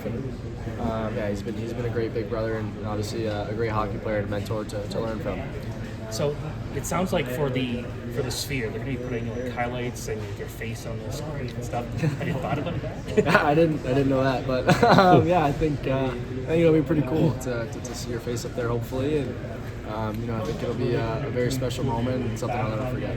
And, yeah, he's been a great big brother and obviously a great hockey player and a mentor to learn from. So it sounds like for the Sphere, they're going to be putting like highlights and your face on the screen and stuff. Have you thought about it? I didn't know that, but yeah, I think it'll be pretty cool to see your face up there, hopefully, and I think it'll be a very special moment and something I'll never forget.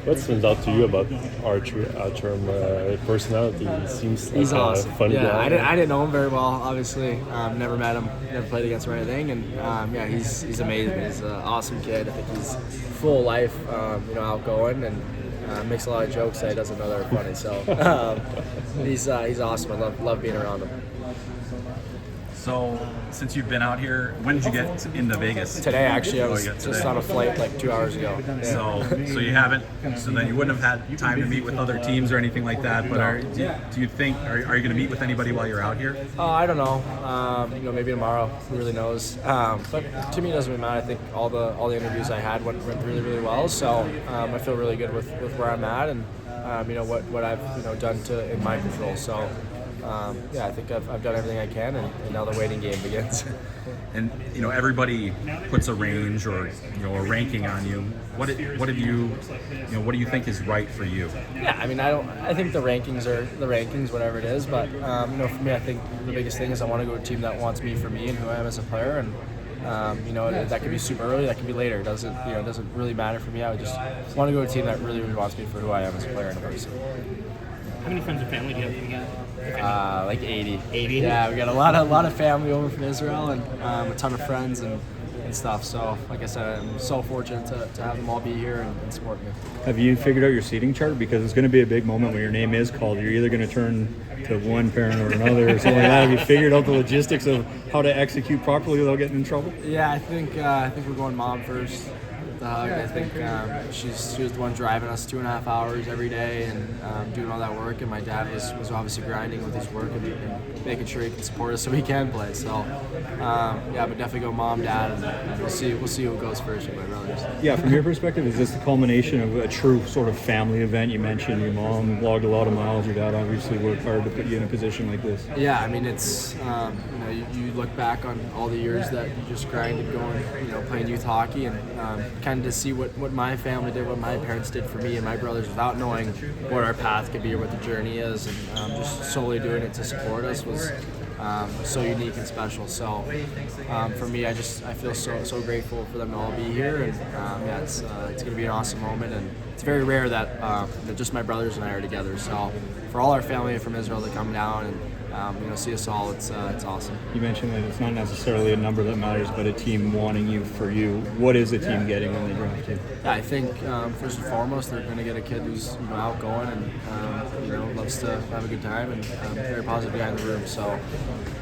What stands out to you about Archer's personality? He seems like He's awesome. a fun guy. I didn't know him very well, obviously. Never met him, never played against him or anything, and yeah, he's amazing. He's an awesome kid. I think he's full of life, outgoing, and makes a lot of jokes that he doesn't know that are funny. So he's awesome. I love being around him. So, since you've been out here, when did you get into Vegas? Today, actually. I was just on a flight like 2 hours ago. Yeah. So you haven't. So then you wouldn't have had time to meet with other teams or anything like that. But do you think are you going to meet with anybody while you're out here? I don't know. Maybe tomorrow. Who really knows? But to me, it doesn't really matter. I think all the interviews I had went really really well. So I feel really good with where I'm at and what I've done in my control. So. Yeah, I think I've done everything I can, and now the waiting game begins. And everybody puts a range or a ranking on you. What do you think is right for you? Yeah, I mean, I think the rankings are the rankings, whatever it is. But for me, I think the biggest thing is I want to go to a team that wants me for me and who I am as a player. And that could be super early, that could be later. It doesn't really matter for me. I would just want to go to a team that really really wants me for who I am as a player and a person. How many friends and family do you have again? Like 80. 80? Yeah, we got a lot of family over from Israel and a ton of friends and stuff. So, like I said, I'm so fortunate to have them all be here and support me. Have you figured out your seating chart? Because it's going to be a big moment when your name is called. You're either going to turn to one parent or another or something like that. Have you figured out the logistics of how to execute properly without getting in trouble? Yeah, I think we're going mom first. I think she was the one driving us 2.5 hours every day and doing all that work, and my dad was obviously grinding with his work and making sure he can support us so he can play. So yeah, but definitely go mom, dad, and we'll see who goes first with my brothers. Yeah, from your perspective, is this the culmination of a true sort of family event? You mentioned your mom logged a lot of miles, your dad obviously worked hard to put you in a position like this. Yeah, I mean it's you look back on all the years that you just grinded going, playing youth hockey and kind of to see what my family did, what my parents did for me and my brothers without knowing what our path could be or what the journey is, and just solely doing it to support us was so unique and special. So for me, I feel so grateful for them to all be here, and yeah, it's going to be an awesome moment, and it's very rare that just my brothers and I are together. So for all our family from Israel to come down and see us all, it's awesome. You mentioned that it's not necessarily a number that matters, but a team wanting you for you. What is the team getting when they draft you? Yeah, I think first and foremost they're going to get a kid who's outgoing and loves to have a good time and very positive behind the room. So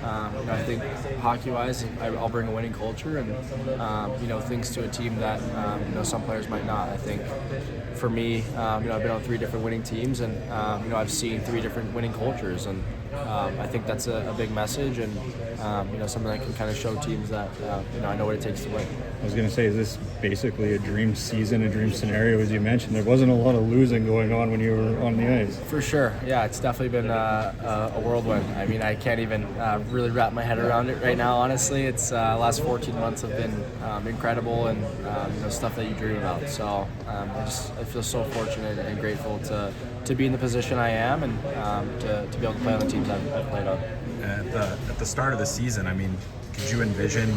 I think hockey-wise, I'll bring a winning culture and things to a team that some players might not. I think for me, I've been on 3 different winning teams and I've seen 3 different winning cultures, and I think that's a big message and something that can kind of show teams that I know what it takes to win. I was going to say, is this basically a dream season, a dream scenario? As you mentioned, there wasn't a lot of losing going on when you were on the ice. For sure, yeah, it's definitely been a whirlwind. I mean, I can't even really wrap my head around it right now, honestly. It's last 14 months have been incredible and stuff that you dream about. So I feel so fortunate and grateful to be in the position I am and to be able to play on the teams I've played on. At the start of the season, I mean, could you envision,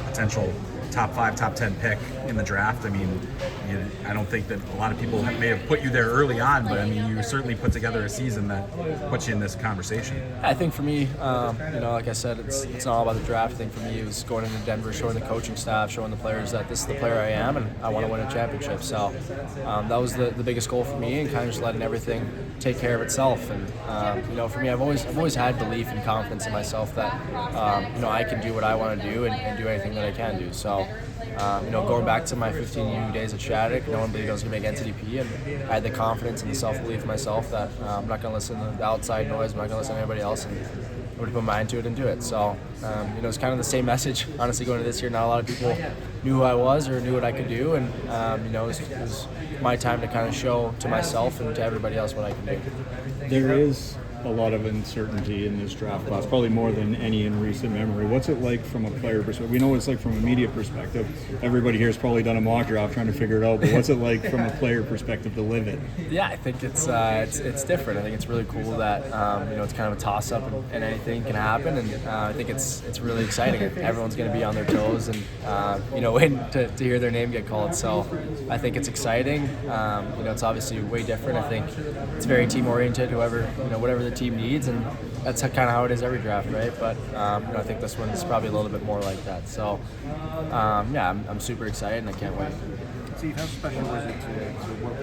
potential top 5, top 10 pick in the draft? I mean, I don't think that a lot of people may have put you there early on, but I mean, you certainly put together a season that puts you in this conversation. I think for me, like I said, it's not all about the draft. I think for me, it was going into Denver, showing the coaching staff, showing the players that this is the player I am, and I want to win a championship. So that was the biggest goal for me, and kind of just letting everything take care of itself. And for me, I've always had belief and confidence in myself that I can do what I want to do and do anything that I can do. So going back to my 15 days at Shattuck, no one believed I was going to make NTDP, and I had the confidence and the self-belief in myself that I'm not going to listen to the outside noise, I'm not going to listen to anybody else, and I'm going to put my mind to it and do it. So, it's kind of the same message, honestly, going to this year. Not a lot of people knew who I was or knew what I could do, and it was my time to kind of show to myself and to everybody else what I can do. There is a lot of uncertainty in this draft class, probably more than any in recent memory. What's it like from a player perspective? We know it's like from a media perspective. Everybody here has probably done a mock draft trying to figure it out, but what's it like from a player perspective to live it? Yeah, I think it's different. I think it's really cool that it's kind of a toss-up and anything can happen, and I think it's really exciting. Everyone's going to be on their toes and waiting to hear their name get called. So I think it's exciting. It's obviously way different. I think it's very team-oriented. Whatever the team needs, and that's kind of how it is every draft, right? But I think this one's probably a little bit more like that. So I'm super excited and I can't wait. Steve, how special was it to work